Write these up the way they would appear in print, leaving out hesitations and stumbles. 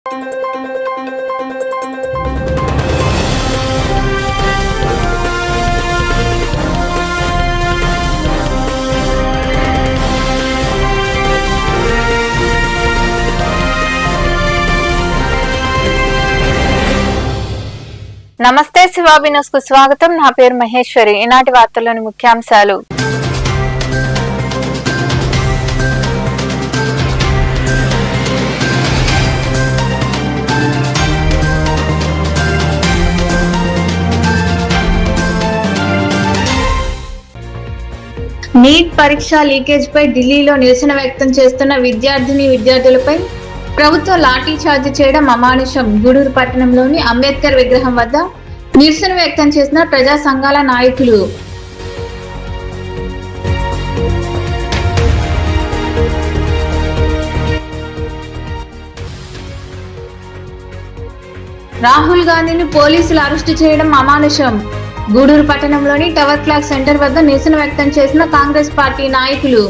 నమస్తే శివాబి న్యూస్ కు స్వాగతం. నా పేరు మహేశ్వరి. ఈనాటి వార్తల్లోని ముఖ్యాంశాలు. నీట్ పరీక్ష లీకేజ్ పై ఢిల్లీలో నిరసన వ్యక్తం చేస్తున్న విద్యార్థులపై ప్రభుత్వం లాఠీ చార్జ్ చేయడం అమానుషం. గూడూరు పట్టణంలోని అంబేద్కర్ విగ్రహం వద్ద నిరసన వ్యక్తం చేసిన ప్రజా సంఘాల నాయకులు. రాహుల్ గాంధీని పోలీసులు అరెస్టు చేయడం అమానుషం. గూడూరు పట్టణంలోని టవర్ క్లాక్ సెంటర్ వద్ద నిరసన వ్యక్తం చేసిన కాంగ్రెస్ పార్టీ నాయకులు.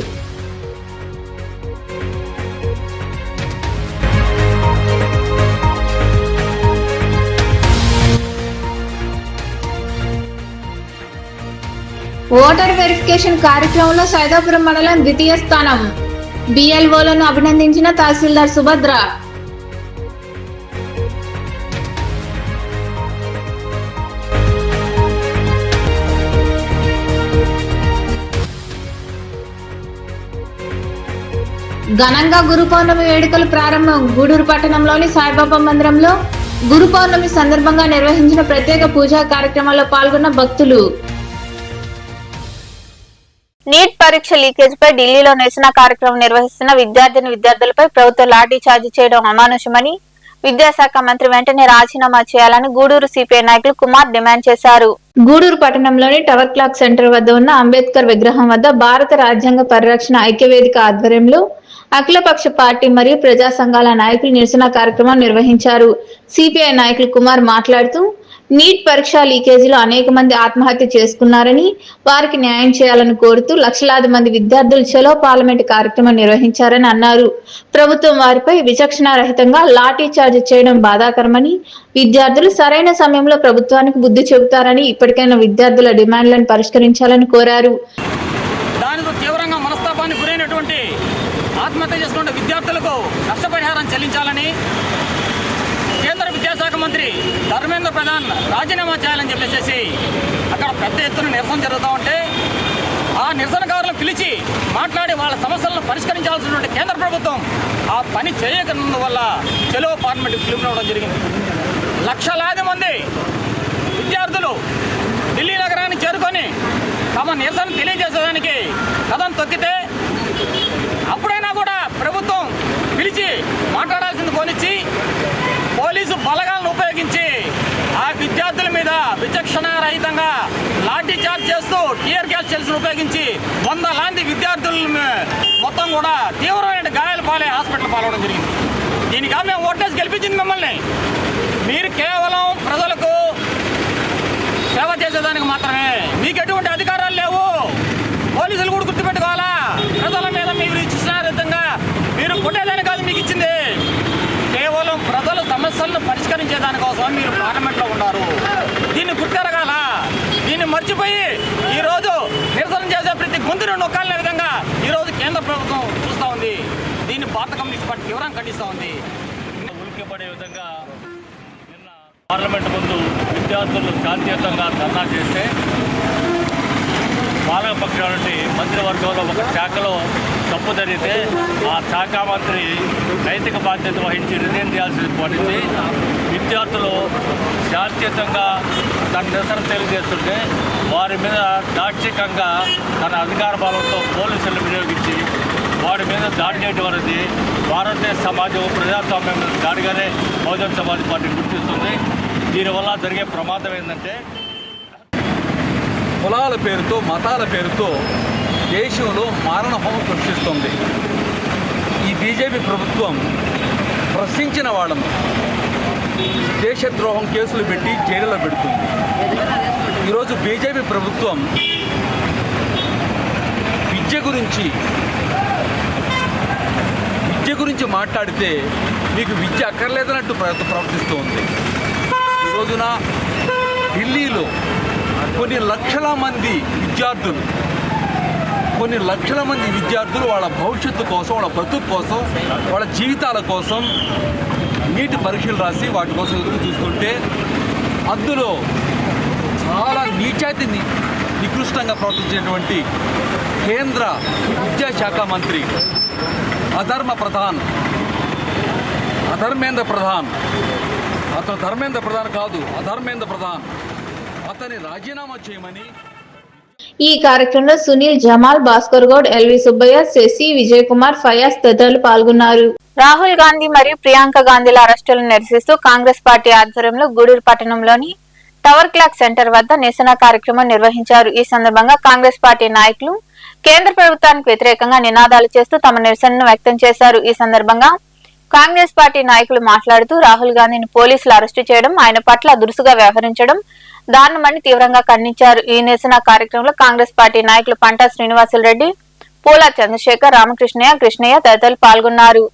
ఓటర్ వెరిఫికేషన్ కార్యక్రమంలో సైదాపురం మండలం ద్వితీయ స్థానం. బిఎల్ఓలను అభినందించిన తహసీల్దార్ సుభద్ర. ఘనంగా గురు పౌర్ణమి వేడుకలు ప్రారంభం. గూడూరు పట్టణంలోని సాయిబాబా మందిరంలో గురు పౌర్ణమి సందర్భంగా నిర్వహించిన ప్రత్యేక పూజా కార్యక్రమాల్లో పాల్గొన్న భక్తులు. నీట్ పరీక్ష లీకేజ్ పై ఢిల్లీలో నిరసన కార్యక్రమం నిర్వహిస్తున్న విద్యార్థులపై ప్రభుత్వం లాఠీ చార్జ్ చేయడం అమానుషమని విద్యాశాఖ మంత్రి వెంటనే రాజీనామా చేయాలని గూడూరు సిపిఐ నాయకులు కుమార్ డిమాండ్ చేశారు. గూడూరు పట్టణంలోని టవర్ క్లాక్ సెంటర్ వద్ద ఉన్న అంబేద్కర్ విగ్రహం వద్ద భారత రాజ్యాంగ పరిరక్షణ ఐక్యవేదిక ఆధ్వర్యంలో అఖిలపక్ష పార్టీ మరియు ప్రజా సంఘాల నాయకులు నిరసన కార్యక్రమం నిర్వహించారు. సిపిఐ నాయకులు కుమార్ మాట్లాడుతూ నీట్ పరీక్ష లీకేజీలో అనేక మంది ఆత్మహత్య చేసుకున్నారని, వారికి న్యాయం చేయాలని కోరుతూ లక్షలాది మంది విద్యార్థులు చలో పార్లమెంట్ కార్యక్రమం నిర్వహించారని అన్నారు. ప్రభుత్వం వారిపై విచక్షణారహితంగా లాఠీ చార్జ్ చేయడం బాధాకరమని, విద్యార్థులు సరైన సమయంలో ప్రభుత్వానికి బుద్ధి చెబుతారని, ఇప్పటికైనా విద్యార్థుల డిమాండ్లను పరిష్కరించాలని కోరారు. ఆత్మహత్య చేసుకున్న విద్యార్థులకు నష్టపరిహారం చెల్లించాలని కేంద్ర విద్యాశాఖ మంత్రి ధర్మేంద్ర ప్రధాన్ రాజీనామా చేయాలని చెప్పేసి అక్కడ పెద్ద ఎత్తున నిరసన జరుగుతూ ఉంటే ఆ నిరసనకారులను పిలిచి మాట్లాడి వాళ్ళ సమస్యలను పరిష్కరించాల్సినటువంటి కేంద్ర ప్రభుత్వం ఆ పని చేయకన్నందువల్ల చలో పార్లమెంట్కి పిలుపునివ్వడం జరిగింది. లక్షలాది మంది విద్యార్థులు ఢిల్లీ నగరానికి చేరుకొని తమ నిరసన తెలియజేసేదానికి కథం తొక్కితే అప్పుడైనా కూడా ప్రభుత్వం పిలిచి మాట్లాడాల్సింది పోనిచ్చి పోలీసు బలగాలను ఉపయోగించి ఆ విద్యార్థుల మీద విచక్షణారహితంగా లాఠీ చార్జ్ చేస్తూ టియర్ గ్యాస్ షెల్స్ను ఉపయోగించి 100 విద్యార్థులను మొత్తం కూడా తీవ్రమైన గాయాల పాలే హాస్పిటల్ పాల్గొనడం జరిగింది. దీనికి మేము ఓటేసి గెలిపించింది మిమ్మల్ని. మీరు కేవలం ప్రజలకు సేవ చేసేదానికి మాత్రమే, మీకు ఎటువంటి అధికారాలు లేవు. పోలీసులు కూడా గుర్తుపెట్టుకోవాలా, ప్రజల మీద మీరు ఇచ్చినారితంగా మీరు కొట్టేదాని కాదు మీకు ఇచ్చింది, కేవలం ప్రజల సమస్యలను పరిష్కరించేదానికోసం మీరు పార్లమెంట్లో ఉన్నారు. దీన్ని గుర్తెరగాల. దీన్ని మర్చిపోయి ఈరోజు నిరసన చేసే ప్రతి గొంతును నొక్కాలనే విధంగా ఈరోజు కేంద్ర ప్రభుత్వం చూస్తూ ఉంది. దీన్ని భారత కమ్యూనిస్ట్ పార్టీ తీవ్రంగా ఖండిస్తూ ఉంది. ఉలిక్కిపడే విధంగా నిన్న పార్లమెంట్ ముందు విద్యార్థులు శాంతియుతంగా ధర్నా చేస్తే పాలకపక్షం నుండి మంత్రివర్గంలో ఒక శాఖలో తప్పు జరిగితే ఆ శాఖ మంత్రి నైతిక బాధ్యత వహించి నిర్ణయం చేయాల్సి పోనించి విద్యార్థులు శాంతియుతంగా తన నిరసన తెలియజేస్తుంటే వారి మీద దాక్షికంగా తన అధికార బలంతో పోలీసులను వినియోగించి వారి మీద దాడి చేయడం అనేది భారతదేశ సమాజం ప్రజాస్వామ్యం మీద దాడిగానే బహుజన సమాజ్ పార్టీ గుర్తిస్తుంది. దీనివల్ల జరిగే ప్రమాదం ఏంటంటే కులాల పేరుతో మతాల పేరుతో దేశంలో మారణహోమం సృష్టిస్తుంది. ఈ బీజేపీ ప్రభుత్వం ప్రశ్నించిన వాళ్ళను దేశద్రోహం కేసులు పెట్టి జైలులో పెడుతుంది. ఈరోజు బీజేపీ ప్రభుత్వం విద్య గురించి మాట్లాడితే మీకు విద్య అక్కర్లేదన్నట్టు ప్రవర్తిస్తూ ఉంది. ఈ రోజున ఢిల్లీలో కొన్ని లక్షల మంది విద్యార్థులు వాళ్ళ భవిష్యత్తు కోసం, వాళ్ళ బ్రతుకు కోసం, వాళ్ళ జీవితాల కోసం నీట్ పరీక్షలు రాసి వాటి కోసం ఎదురు చూస్తుంటే అందులో చాలా నికృష్టంగా ప్రవర్తించినటువంటి కేంద్ర విద్యాశాఖ మంత్రి అధర్మేంద్ర ప్రధాన్ అతని రాజీనామా చేయమని. ఈ కార్యక్రమంలో సునీల్, జమాల్, భాస్కర్ గౌడ్, ఎల్వి సుబ్బయ్య, శశి, విజయ్ కుమార్, ఫయాజ్ తదితరులు పాల్గొన్నారు. రాహుల్ గాంధీ మరియు ప్రియాంక గాంధీల అరెస్టులను నిరసిస్తూ కాంగ్రెస్ పార్టీ ఆధ్వర్యంలో గూడూరు పట్టణంలోని టవర్ క్లాక్ సెంటర్ వద్ద నిరసన కార్యక్రమం నిర్వహించారు. ఈ సందర్భంగా కాంగ్రెస్ పార్టీ నాయకులు కేంద్ర ప్రభుత్వానికి వ్యతిరేకంగా నినాదాలు చేస్తూ తమ నిరసనను వ్యక్తం చేశారు. ఈ సందర్భంగా కాంగ్రెస్ పార్టీ నాయకులు మాట్లాడుతూ రాహుల్ గాంధీని పోలీసులు అరెస్టు చేయడం, ఆయన పట్ల దురుసుగా వ్యవహరించడం దారుణమని తీవ్రంగా ఖండించారు. ఈ నిరసన కార్యక్రమంలో కాంగ్రెస్ పార్టీ నాయకులు పంటా శ్రీనివాసులు రెడ్డి, పూల చంద్రశేఖర్, కృష్ణయ్య తదితరులు పాల్గొన్నారు.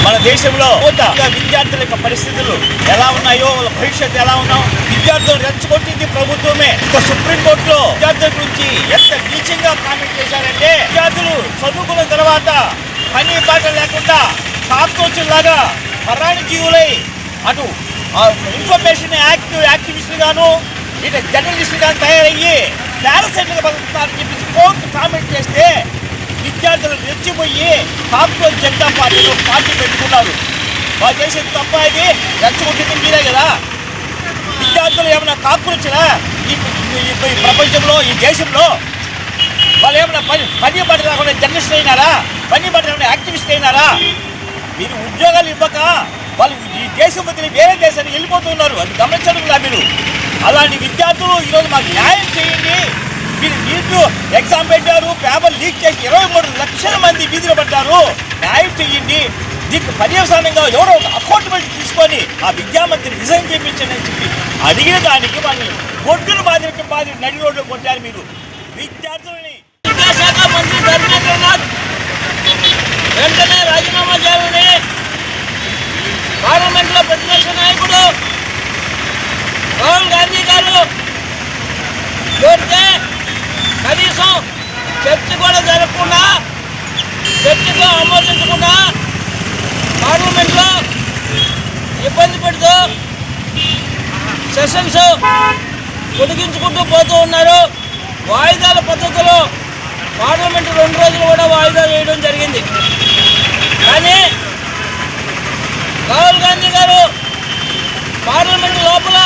మన దేశంలో విద్యార్థుల యొక్క పరిస్థితులు ఎలా ఉన్నాయో, వాళ్ళ భవిష్యత్తు ఎలా ఉన్నాయో విద్యార్థులు రెచ్చగొట్టింది ప్రభుత్వమే. సుప్రీం కోర్టులో విద్యార్థుల గురించి ఎంత నీచంగా కామెంట్ చేశారంటే, విద్యార్థులు చదువుకున్న తర్వాత పని పాట లేకుండా కాక్రోచుల్లాగా పరాణి జీవులై అటు ఇన్ఫర్మేషన్ యాక్టివిస్టులు గాను, ఇటు జర్నలిస్టులు గాను తయారయ్యి పారాసైట్లుగా బతుకుతారని చెప్పి కోర్టు కామెంట్ చేస్తే విద్యార్థులు రెచ్చిపోయి కాంగ్రెస్ జనతా పార్టీలో పార్టీ పెట్టుకున్నారు. వాళ్ళు చేసేది తప్ప, ఇది రెచ్చగొట్టింది మీరే కదా. విద్యార్థులు ఏమైనా కాక్రోచ్నా ఈ ప్రపంచంలో, ఈ దేశంలో? వాళ్ళు ఏమైనా పని పట్ట రాకుండా జర్నలిస్టులు అయినారా? పని పట్ట రాకుండా యాక్టివిస్టులు అయినారా? మీరు ఉద్యోగాలు ఇవ్వక వాళ్ళు ఈ దేశం వదిలి వేరే దేశానికి వెళ్ళిపోతున్నారు. అది గమనించడం మీరు. అలాంటి విద్యార్థులు ఈరోజు మాకు న్యాయం చేయండి. మీరు నీట్ ఎగ్జామ్ పెట్టారు, పేపర్ లీక్ చేసి 23 లక్షల మంది వీధిలో పడ్డారు. న్యాయం చేయండి. దీనికి పర్యవసానంగా ఎవరో ఒక అకౌంటబిలిటీ తీసుకొని ఆ విద్యామంత్రి రిజైన్ చేయించండి అని చెప్పి అడిగిన దానికి వాళ్ళు గొడ్డును మాదిరి నడి రోడ్డు కొట్టారు. మీరు విద్యార్థులని విద్యాశాఖ మంత్రి ధర్మేంద్రనాథ్ వెంటనే రాజీనామా చేయాలని పార్లమెంట్లో ప్రతిపక్ష నాయకుడు రాహుల్ గాంధీ గారు కోరితే కనీసం చర్చ కూడా జరగకుండా, చర్చకు ఆమోదించకుండా పార్లమెంట్లో ఇబ్బంది పెడుతూ సెషన్స్ పొడిగించుకుంటూ పోతూ ఉన్నారు. వాయిదాల పద్ధతిలో పార్లమెంటు 2 రోజులు కూడా వాయిదా వేయడం జరిగింది. కానీ రాహుల్ గాంధీ గారు పార్లమెంటు లోపల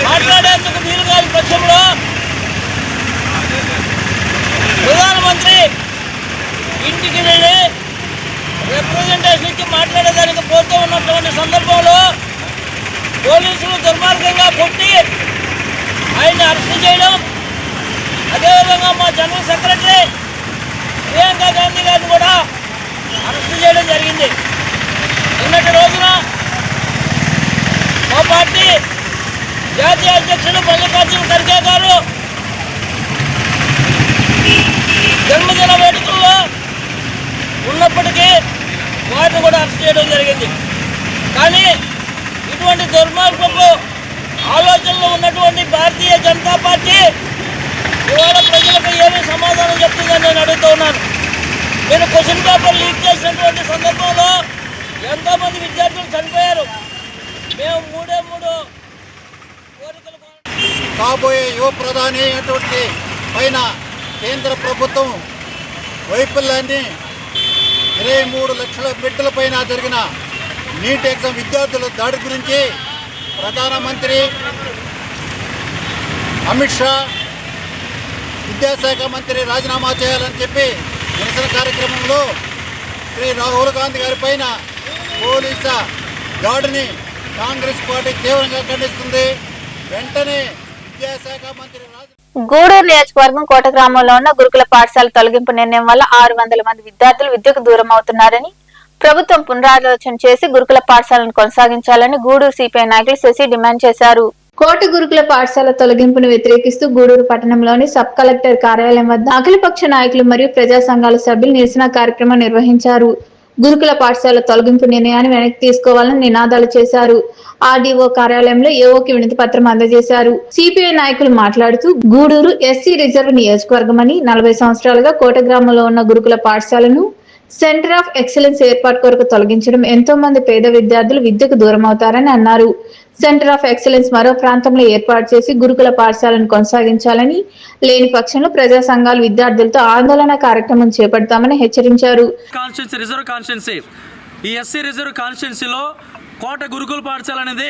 మాట్లాడేందుకు వీలు కాని పక్షంలో ప్రధానమంత్రి ఇంటికి వెళ్ళి రిప్రజెంటేషన్ ఇచ్చి మాట్లాడేదానికి పోతూ ఉన్నటువంటి సందర్భంలో పోలీసులు దుర్మార్గంగా కొట్టి ఆయన్ని అరెస్ట్ చేయడం, అదేవిధంగా మా జనరల్ సెక్రటరీ ప్రియాంక గాంధీ గారిని కూడా అరెస్ట్ చేయడం జరిగింది. నిన్నటి రోజున మా పార్టీ జాతీయ అధ్యక్షుడు మల్లికార్జున ఖర్గే గారు జన్మదిన వేడుకల్లో ఉన్నప్పటికీ వారిని కూడా అరెస్ట్ చేయడం జరిగింది. కానీ ఇటువంటి దుర్మార్గపు ఆలోచనలు ఉన్నటువంటి భారతీయ జనతా పార్టీ ఇవాళ ప్రజలకు ఏమీ సమాధానం చెప్తుందని నేను అడుగుతూ ఉన్నాను. మీరు క్వశ్చన్ పేపర్ లీక్ చేసినటువంటి సందర్భంలో ఎంతోమంది విద్యార్థులు చనిపోయారు. మేము 3 కోరికలు కాబోయే యువ ప్రధాని అయినటువంటి పైన కేంద్ర ప్రభుత్వం వైఫల్యాన్ని 23 లక్షల బిడ్డల పైన జరిగిన నీట్ ఎగ్జామ్ విద్యార్థుల దాడి గురించి ప్రధానమంత్రి అమిత్ షా, విద్యాశాఖ మంత్రి రాజీనామా చేయాలని చెప్పి నిరసన కార్యక్రమంలో శ్రీ రాహుల్ గాంధీ గారి పైన పోలీసుల దాడిని కాంగ్రెస్ పార్టీ తీవ్రంగా ఖండిస్తుంది. వెంటనే విద్యాశాఖ మంత్రి గూడూరు నియోజకవర్గం కోట గ్రామంలో ఉన్న గురుకుల పాఠశాల తొలగింపు నిర్ణయం వల్ల 600 మంది విద్యార్థులు విద్యకు దూరం అవుతున్నారని ప్రభుత్వం పునరాలోచన చేసి గురుకుల పాఠశాలను కొనసాగించాలని గూడూరు సిపిఐ నాయకులు శశి డిమాండ్ చేశారు. కోటి గురుకుల పాఠశాల తొలగింపును వ్యతిరేకిస్తూ గూడూరు పట్టణంలోని సబ్ కలెక్టర్ కార్యాలయం వద్ద అఖిలపక్ష నాయకులు మరియు ప్రజా సంఘాల సభ్యులు నిరసన కార్యక్రమం నిర్వహించారు. గురుకుల పాఠశాల తొలగింపు నిర్ణయాన్ని వెనక్కి తీసుకోవాలని నినాదాలు చేశారు. ఆర్డీఓ కార్యాలయంలో ఏఓకి వినతి పత్రం అందజేశారు. సిపిఐ నాయకులు మాట్లాడుతూ గూడూరు ఎస్సీ రిజర్వ్ నియోజకవర్గమని 40 సంవత్సరాలుగా కోట గ్రామంలో ఉన్న గురుకుల పాఠశాలను సెంటర్ ఆఫ్ ఎక్సలెన్స్ ఏర్పాటు కొరకు తొలగించడం ఎంతో మంది పేద విద్యార్థులు విద్యకు దూరం అవుతారని అన్నారు. సెంటర్ ఆఫ్ ఎక్సలెన్స్ మరో ప్రాంతంలో ఏర్పాటు చేసి గురుకుల పాఠశాలను కొనసాగించాలని, లేని పక్షంలో ప్రజా సంఘాలు విద్యార్థులతో ఆందోళన కార్యక్రమం చేపడతామని హెచ్చరించారు. ఈ ఎస్సీ రిజర్వ్ కాన్స్టిట్యున్సీలో కోట గురుకుల పాఠశాల అనేది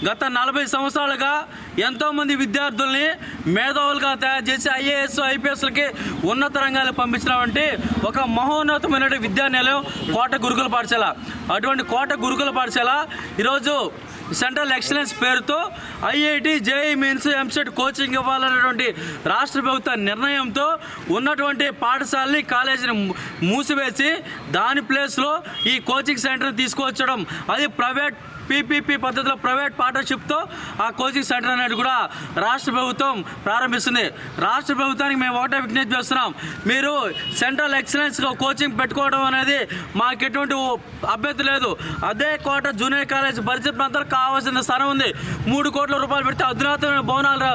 గత 40 సంవత్సరాలుగా ఎంతోమంది విద్యార్థుల్ని మేధావులుగా తయారు చేసి ఐఏఎస్ ఐపీఎస్లకి ఉన్నత రంగాలకు పంపించినటువంటి ఒక మహోన్నతమైన విద్యానిలయం కోట గురుకుల పాఠశాల. అటువంటి కోట గురుకుల పాఠశాల ఈరోజు సెంట్రల్ ఎక్సలెన్స్ పేరుతో IIT, JEE mains, EAMCET coaching ఇవ్వాలనేటువంటి రాష్ట్ర ప్రభుత్వ నిర్ణయంతో ఉన్నటువంటి పాఠశాలని, కాలేజీని మూసివేసి దాని ప్లేస్లో ఈ కోచింగ్ సెంటర్ తీసుకువచ్చడం, అది ప్రైవేట్ పీపీపీ పద్ధతిలో ప్రైవేట్ పార్ట్నర్షిప్తో ఆ కోచింగ్ సెంటర్ అనేది కూడా రాష్ట్ర ప్రభుత్వం ప్రారంభిస్తుంది. రాష్ట్ర ప్రభుత్వానికి మేము ఒకటే విజ్ఞప్తి చేస్తున్నాం, మీరు సెంట్రల్ ఎక్సలెన్స్గా కోచింగ్ పెట్టుకోవడం అనేది మాకు ఎటువంటి అభ్యర్థి లేదు. అదే కోట జూనియర్ కాలేజ్ పరిసర ప్రాంతాలకు కావాల్సిన స్థలం ఉంది. 3 కోట్ల రూపాయలు పెడితే అధునాతమైన భవనాలు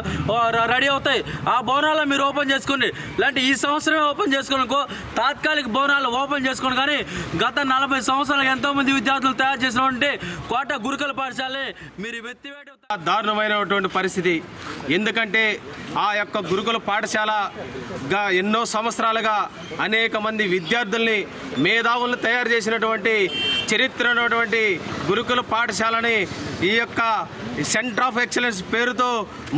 రెడీ అవుతాయి. ఆ భవనాలు మీరు ఓపెన్ చేసుకోండి. ఇలాంటి ఈ సంవత్సరమే ఓపెన్ చేసుకోనుకో తాత్కాలిక భవనాలు ఓపెన్ చేసుకోండి. కానీ గత 40 సంవత్సరాలు ఎంతోమంది విద్యార్థులు తయారు చేసినటువంటి కోట గురుకుల పాఠశాలే మీరు వెత్తివేట దారుణమైనటువంటి పరిస్థితి. ఎందుకంటే ఆ యొక్క గురుకుల పాఠశాలగా ఎన్నో సంవత్సరాలుగా అనేక మంది విద్యార్థుల్ని, మేధావులను తయారు చేసినటువంటి చరిత్ర ఉన్నటువంటి గురుకుల పాఠశాలని ఈ యొక్క సెంటర్ ఆఫ్ ఎక్సలెన్స్ పేరుతో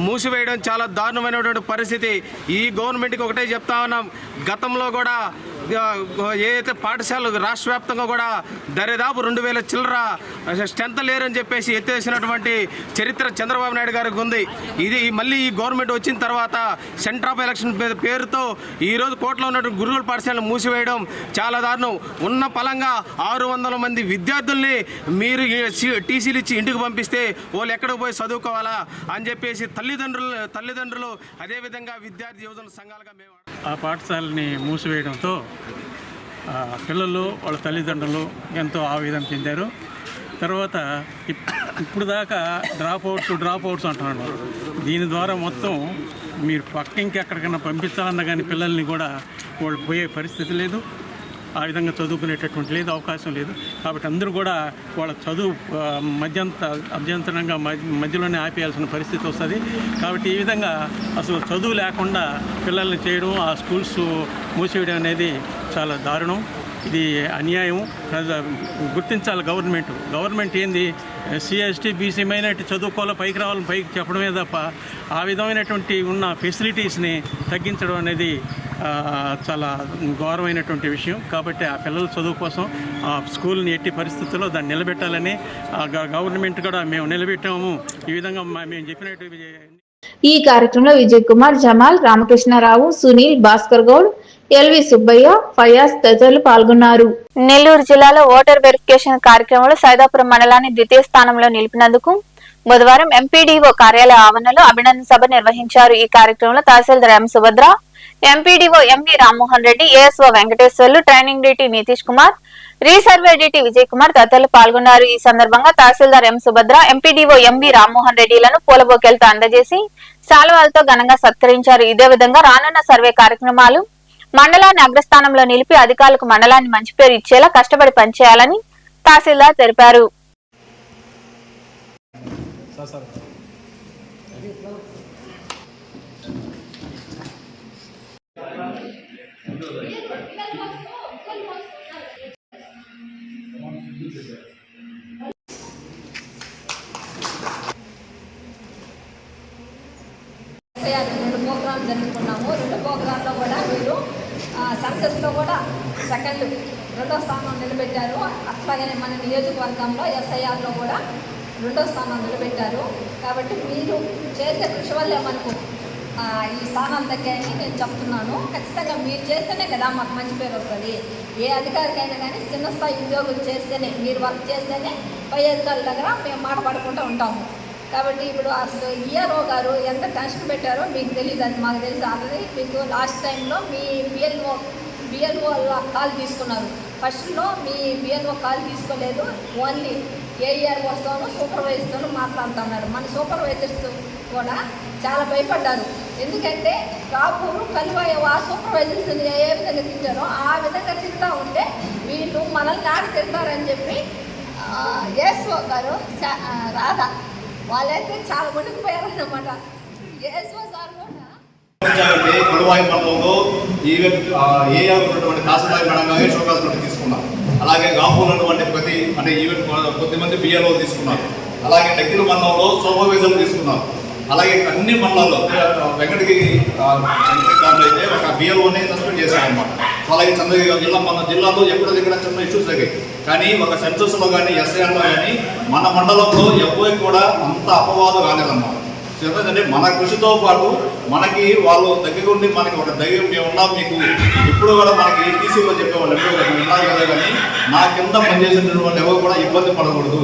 మూసివేయడం చాలా దారుణమైనటువంటి పరిస్థితి. ఈ గవర్నమెంట్కి ఒకటే చెప్తా ఉన్నాం, గతంలో కూడా ఏదైతే పాఠశాలలు రాష్ట్ర వ్యాప్తంగా కూడా దరిదాపు 2000 చిల్లర స్ట్రెంత్ లేరని చెప్పేసి ఎత్తేసినటువంటి చరిత్ర చంద్రబాబు నాయుడు గారికి ఉంది. ఇది మళ్ళీ ఈ గవర్నమెంట్ వచ్చిన తర్వాత సెంటర్ ఆఫ్ ఎలక్షన్ పేరుతో ఈరోజు కోట్లో ఉన్నటువంటి గురుకుల పాఠశాలను మూసివేయడం చాలా దారుణం. ఉన్న పలంగా 600 మంది విద్యార్థుల్ని మీరు టీసీలు ఇచ్చి ఇంటికి పంపిస్తే వాళ్ళు ఎక్కడికి పోయి చదువుకోవాలా అని చెప్పేసి తల్లిదండ్రులు అదేవిధంగా విద్యార్థి యువజన సంఘాలుగా మేము ఆ పాఠశాలని మూసివేయడంతో పిల్లలు, వాళ్ళ తల్లిదండ్రులు ఎంతో ఆవేదన చెందారు. తర్వాత ఇప్పుడు దాకా డ్రాప్ అవుట్స్ అంటున్నాడు. దీని ద్వారా మొత్తం మీరు పక్కింకి ఎక్కడికైనా పంపించాలన్నా కానీ పిల్లల్ని కూడా వాళ్ళు పోయే పరిస్థితి లేదు. ఆ విధంగా చదువుకునేటటువంటి లేదు, అవకాశం లేదు. కాబట్టి అందరూ కూడా వాళ్ళ చదువు అభ్యంతరంగా మధ్యలోనే ఆపేయాల్సిన పరిస్థితి వస్తుంది. కాబట్టి ఈ విధంగా అసలు చదువు లేకుండా పిల్లల్ని చేయడం, ఆ స్కూల్స్ మూసేయడం అనేది చాలా దారుణం. ఇది అన్యాయం. గుర్తించాలి గవర్నమెంట్ ఏంది, ఎస్సీ, ఎస్టీ, బీసీ మైనారిటీ చదువుకోవాలి, పైకి రావాలని పైకి చెప్పడమే తప్ప ఆ విధమైనటువంటి ఉన్న ఫెసిలిటీస్ని తగ్గించడం అనేది చాలా ఘోరమైనటువంటి విషయం. కాబట్టి ఆ పిల్లల చదువు కోసం ఆ స్కూల్ని ఎట్టి పరిస్థితుల్లో దాన్ని నిలబెట్టాలని గవర్నమెంట్ కూడా మేము నిలబెట్టాము. ఈ విధంగా మేము చెప్పినట్టు ఈ కార్యక్రమంలో విజయ్ కుమార్, జమాల్, రామకృష్ణారావు, సునీల్, భాస్కర్ గౌడ్, ఎల్వి సుబ్బయ్య, ఫయాజ్ తదితరులు పాల్గొన్నారు. నెల్లూరు జిల్లాలో ఓటర్ వెరిఫికేషన్ కార్యక్రమంలో సైదాపురం మండలాన్ని ద్వితీయ స్థానంలో నిలిపినందుకు బుధవారం ఎంపీడీఓ కార్యాలయ ఆవరణలో అభినందన సభ నిర్వహించారు. ఈ కార్యక్రమంలో tahsildar M Subhadra, MPDO MV Rammohan Reddy, ASO Venkateswarlu, training DT Nitish Kumar, resurvey DT Vijay Kumar తదితరులు పాల్గొన్నారు. ఈ సందర్భంగా tahsildar M Subhadra, MPDO MV Rammohan రెడ్డిలను పూలబొకేలతో అందజేసి శాలువాలతో ఘనంగా సత్కరించారు. ఇదే విధంగా రానున్న సర్వే కార్యక్రమాలు మండలాన్ని అగ్రస్థానంలో నిలిపి అధికారులకు మండలాన్ని మంచి పేరు ఇచ్చేలా కష్టపడి పనిచేయాలని తహసీల్దార్ తెలిపారు. రెండు ప్రోగ్రాం జరుపుకున్నాము. 2 ప్రోగ్రాంలో కూడా మీరు సక్సెస్లో కూడా రెండో స్థానం నిలబెట్టారు. అట్లాగనే మన నియోజకవర్గంలో ఎస్ఐఆర్లో కూడా 2వ స్థానం నిలబెట్టారు. కాబట్టి మీరు చేసే కృషి వల్లే మనకు ఈ స్థానాలు తగ్గాయని నేను చెప్తున్నాను. ఖచ్చితంగా మీరు చేస్తేనే కదా మాకు మంచి పేరు వస్తుంది. ఏ అధికారికైనా కానీ చిన్న స్థాయి ఉద్యోగులు చేస్తేనే, మీరు వర్క్ చేస్తేనే పై అధికారుల దగ్గర మేము మాట పడుకుంటూ ఉంటాము. కాబట్టి ఇప్పుడు అసలు ఈఆర్ఓ గారు ఎంత టెన్షన్ పెట్టారో మీకు తెలియదు, అది మాకు తెలుసు. ఆల్రెడీ మీకు లాస్ట్ టైంలో మీ బిఎల్ఓ కాల్ తీసుకున్నారు. ఫస్ట్లో మీ బిఎల్ఓ కాల్ తీసుకోలేదు, ఓన్లీ ఏఈఆర్ఓస్తోనూ సూపర్వైజర్తోనూ మాట్లాడుతున్నారు. మన సూపర్వైజర్స్ కూడా చాలా భయపడ్డారు. ఎందుకంటే రాపూరు కలివాయవ సూపర్వైజర్స్ ఏ విధంగా తింటారో ఆ విధంగా తింటూ ఉంటే వీళ్ళు మనల్ని ఆడి తింటారని చెప్పి ఏఎస్ఓ గారు రాధా వాళ్ళైతే చాలా వణికిపోయారన్నమాట. ఏఎస్ఓ సార్ కూడా కొలువాయి మండలంలో ఈవెన్ ఏఆర్ ఉన్నటువంటి కాసుబాయి మేడం గారు షోకాస్ తీసుకున్నాం. అలాగే గాంపూర్ ఉన్నటువంటి ఈవెన్ కొద్దిమంది బిఎల్ఓ తీసుకున్నారు. అలాగే నక్కిల మండలంలో సూపర్వైజర్లు తీసుకున్నారు. అలాగే అన్ని మండలాల్లో వెంకటగిరి దాంట్లో అయితే ఒక బిఎల్ఓనే సస్పెండ్ చేశారనమాట. అలాగే చంద్రగిరి జిల్లా మన జిల్లాలో ఎక్కడికక్కడ చిన్న ఇష్యూస్ తగ్గాయి. కానీ ఒక సెన్సస్లో కానీ ఎస్ఐఆర్లో కానీ మన మండలంలో ఎవరికి కూడా అంత అపవాదం కాలేదన్నమాట. ఎందుకంటే మన కృషితో పాటు మనకి వాళ్ళు దగ్గర ఉండి మనకి ఒక ధైర్యం మేము ఉన్నాం, మీకు ఇప్పుడు కూడా మనకి టీసీలో చెప్పేవాళ్ళు ఎవరు ఉన్నారు కదా, కానీ నా కింద పనిచేసినటువంటి వాళ్ళు ఎవరు కూడా ఇబ్బంది పడకూడదు,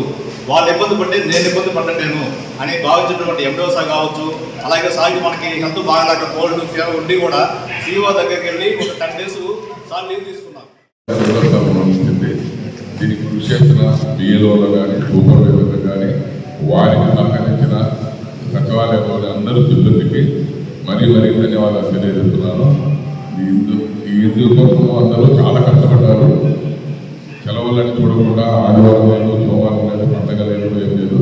వాళ్ళు ఇబ్బంది పడితే నేను ఇబ్బంది పడ్డలేను అని భావించినటువంటి ఎండోసా కావచ్చు. అలాగే సాగి మనకి హెల్త్ బాగాలేక కోల్డ్ ఫీవర్ ఉండి కూడా సీఓ దగ్గరికి వెళ్ళి ఒక 10 days సార్ లీవ్ తీసుకున్నాం. దీనికి కృషి చేసిన బిఎల్ఓలు కానీ సూపర్వైజర్లు కానీ వారికి సహకరించిన సచివాలయంలోని అందరూ సిబ్బందికి మరీ ధన్యవాదాలు తెలియజేస్తున్నాను. ఈ కోసం అందరూ చాలా కష్టపడ్డారు. సెలవులని చూడకుండా ఆదివారం లేదు, సోమవారం లేదు, పండగ లేదు, ఏం లేదు.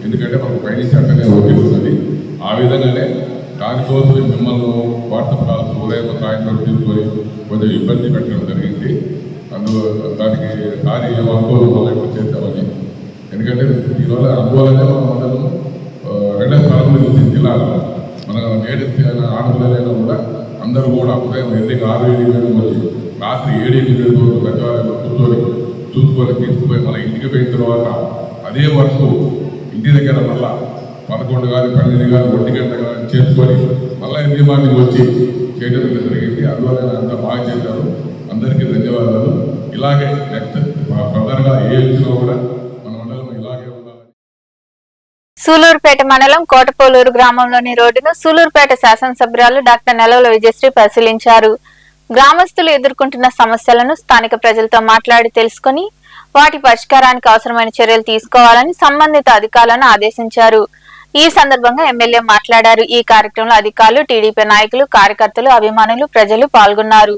ఎందుకంటే మనకు పైనుంచి అట్టనే ఒప్పిస్తుంది. ఆ విధంగానే దానికోసం మిమ్మల్ని వాట్సాప్ కాల్స్ ఉదయం సాయంత్రం తీసుకొని కొంచెం ఇబ్బంది పెట్టడం జరిగింది. దానికి సారి అనుకోవాలి మళ్ళీ చేద్దామని. ఎందుకంటే దీనివల్ల అనుకోవాలనే మనం అందరం 2వ స్థానంలో వచ్చింది జిల్లాలో. మన నేడు ఆడపిల్లలైనా కూడా అందరూ కూడా ఉదయం 6-7 వచ్చి రాత్రి 7-8 వరకు సచివాలయంలో కూర్చొని చూసుకొని తీసుకుపోయి మళ్ళీ ఇంటికి పోయిన తర్వాత అదే వరకు ఇంటి దగ్గర మళ్ళా 11 కానీ 12 కానీ 1 గంట కానీ చేసుకొని మళ్ళీ 8 మార్నింగ్ వచ్చి చేయడం జరిగింది. అందువల్ల అంతా బాగా చేశారు. అందరికీ ధన్యవాదాలు. ఇలాగే నెక్స్ట్ ఫర్దర్గా ఏ వచ్చినా కూడా మన మండలం ఇలాగే ఉండాలి. సూలూరుపేట మండలం కోటపోలూరు గ్రామంలోని రోడ్డును సూలూరుపేట శాసనసభ్యురాలు డాక్టర్ నెలవల విజయశ్రీ పరిశీలించారు. గ్రామస్తులు ఎదుర్కొంటున్న సమస్యలను స్థానిక ప్రజలతో మాట్లాడి తెలుసుకుని వాటి పరిష్కారానికి అవసరమైన చర్యలు తీసుకోవాలని సంబంధిత అధికారులను ఆదేశించారు. ఈ సందర్భంగా ఎమ్మెల్యే మాట్లాడారు. ఈ కార్యక్రమంలో అధికారులు, టీడీపీ నాయకులు, కార్యకర్తలు, అభిమానులు, ప్రజలు పాల్గొన్నారు.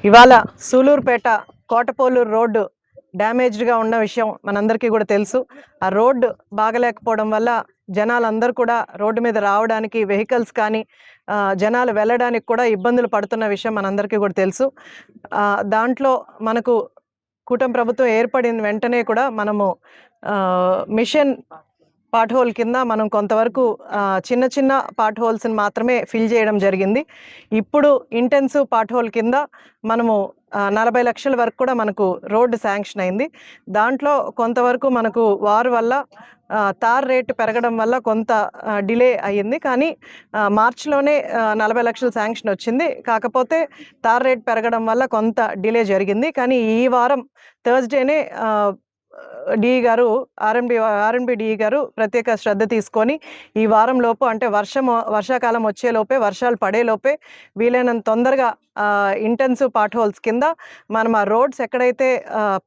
ఇవాళ సూలూరుపేట కోటపోలూరు రోడ్డు డ్యామేజ్డ్గా ఉన్న విషయం మనందరికీ కూడా తెలుసు. ఆ రోడ్డు బాగలేకపోవడం వల్ల జనాలందరూ కూడా రోడ్డు మీద రావడానికి, వెహికల్స్ కానీ జనాలు వెళ్ళడానికి కూడా ఇబ్బందులు పడుతున్న విషయం మనందరికీ కూడా తెలుసు. దాంట్లో మనకు కూటమి ప్రభుత్వం ఏర్పడిన వెంటనే కూడా మనము మిషన్ పాట్ హోల్ కింద మనం కొంతవరకు చిన్న చిన్న పాట్ హోల్స్ని మాత్రమే ఫిల్ చేయడం జరిగింది. ఇప్పుడు ఇంటెన్సివ్ పాట్ హోల్ కింద మనము 40 లక్షల వరకు కూడా మనకు రోడ్డు శాంక్షన్ అయింది. దాంట్లో కొంతవరకు మనకు వారు వల్ల తార్ రేటు పెరగడం వల్ల కొంత డిలే అయ్యింది. కానీ మార్చిలోనే 40 లక్షలు శాంక్షన్ వచ్చింది. కాకపోతే తార్ రేట్ పెరగడం వల్ల కొంత డిలే జరిగింది. కానీ ఈ వారం థర్స్డేనే డిఈ గారు ఆర్ఎండ్బి డిఈ గారు ప్రత్యేక శ్రద్ధ తీసుకొని ఈ వారం లోపు, అంటే వర్షాకాలం వచ్చేలోపే, వర్షాలు పడేలోపే వీలైనంత తొందరగా ఇంటెన్సివ్ పాట్ హోల్స్ కింద మనం ఆ రోడ్స్ ఎక్కడైతే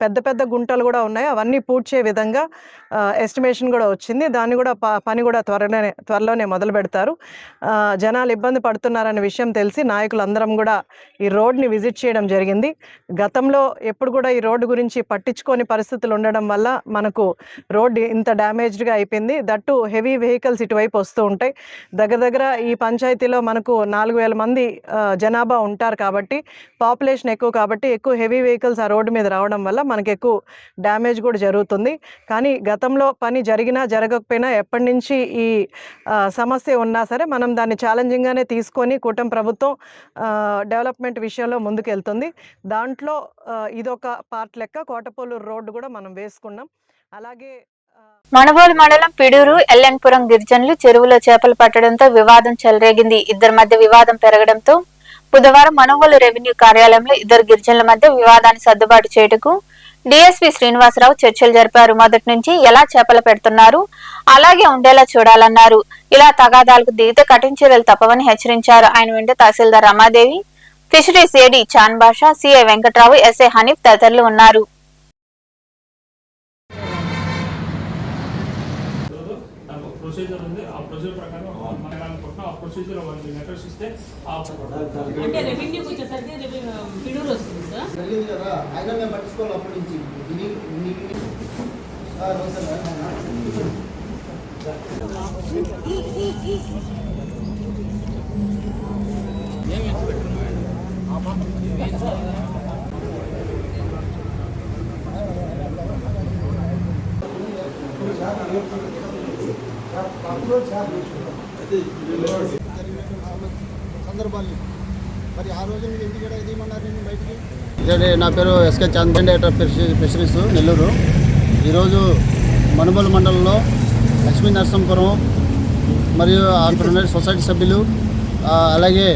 పెద్ద పెద్ద గుంటలు కూడా ఉన్నాయో అవన్నీ పూడ్చే విధంగా ఎస్టిమేషన్ కూడా వచ్చింది. దాన్ని కూడా పని కూడా త్వరలోనే మొదలు పెడతారు. జనాలు ఇబ్బంది పడుతున్నారనే విషయం తెలిసి నాయకులందరం కూడా ఈ రోడ్ని విజిట్ చేయడం జరిగింది. గతంలో ఎప్పుడు కూడా ఈ రోడ్డు గురించి పట్టించుకోని పరిస్థితులు ఉండడం ఉండడం వల్ల మనకు రోడ్ ఇంత డ్యామేజ్డ్గా అయిపోయింది. దట్టు హెవీ వెహికల్స్ ఇటువైపు వస్తూ ఉంటాయి. దగ్గర ఈ పంచాయతీలో మనకు 4000 మంది జనాభా ఉంటారు కాబట్టి, పాపులేషన్ ఎక్కువ కాబట్టి ఎక్కువ హెవీ వెహికల్స్ ఆ రోడ్డు మీద రావడం వల్ల మనకు ఎక్కువ డ్యామేజ్ కూడా జరుగుతుంది. కానీ గతంలో పని జరిగినా జరగకపోయినా ఎప్పటి నుంచి ఈ సమస్య ఉన్నా సరే మనం దాన్ని ఛాలెంజింగ్గానే తీసుకొని కూటమి ప్రభుత్వం డెవలప్మెంట్ విషయంలో ముందుకెళ్తుంది. దాంట్లో ఇదొక పార్ట్ లెక్క కోటపోలూరు రోడ్డు కూడా మనం వేసుకున్నాం. అలాగే మణబోలు మండలం పిడూరు ఎల్ఎన్పురం గిరిజనులు చెరువులో చేపలు పట్టడంతో వివాదం చెలరేగింది. ఇద్దరి మధ్య వివాదం పెరగడంతో బుధవారం మణబోలు రెవెన్యూ కార్యాలయంలో ఇద్దరు గిరిజనుల మధ్య వివాదాన్ని సర్దుబాటు చేయటకు డీఎస్పీ శ్రీనివాసరావు చర్చలు జరిపారు. మొదటి నుంచి ఎలా చేపలు పెడుతున్నారు అలాగే ఉండేలా చూడాలన్నారు. ఇలా తగాదాలకు దిగితే కఠిన చర్యలు తప్పవని హెచ్చరించారు. ఆయన వెంట తహసీల్దార్ రమాదేవి, ఫిషరీస్ ఏడీ చాన్ బాషా, సిఐ వెంకట్రావు, ఎస్ఐ హనీఫ్ తదితరులు ఉన్నారు. సందర్భాలు మరి ఆ రోజు మీరు ఎందుకు ఇది ఏమన్నారు బయటికి? నా పేరు ఎస్కే చంద్రన్, ఫిషరీస్ నెల్లూరు. ఈరోజు మణబోలు మండలంలో లక్ష్మీ నరసింహపురం మరియు ఆంధ్రప్రదేశ్ సొసైటీ సభ్యులు, అలాగే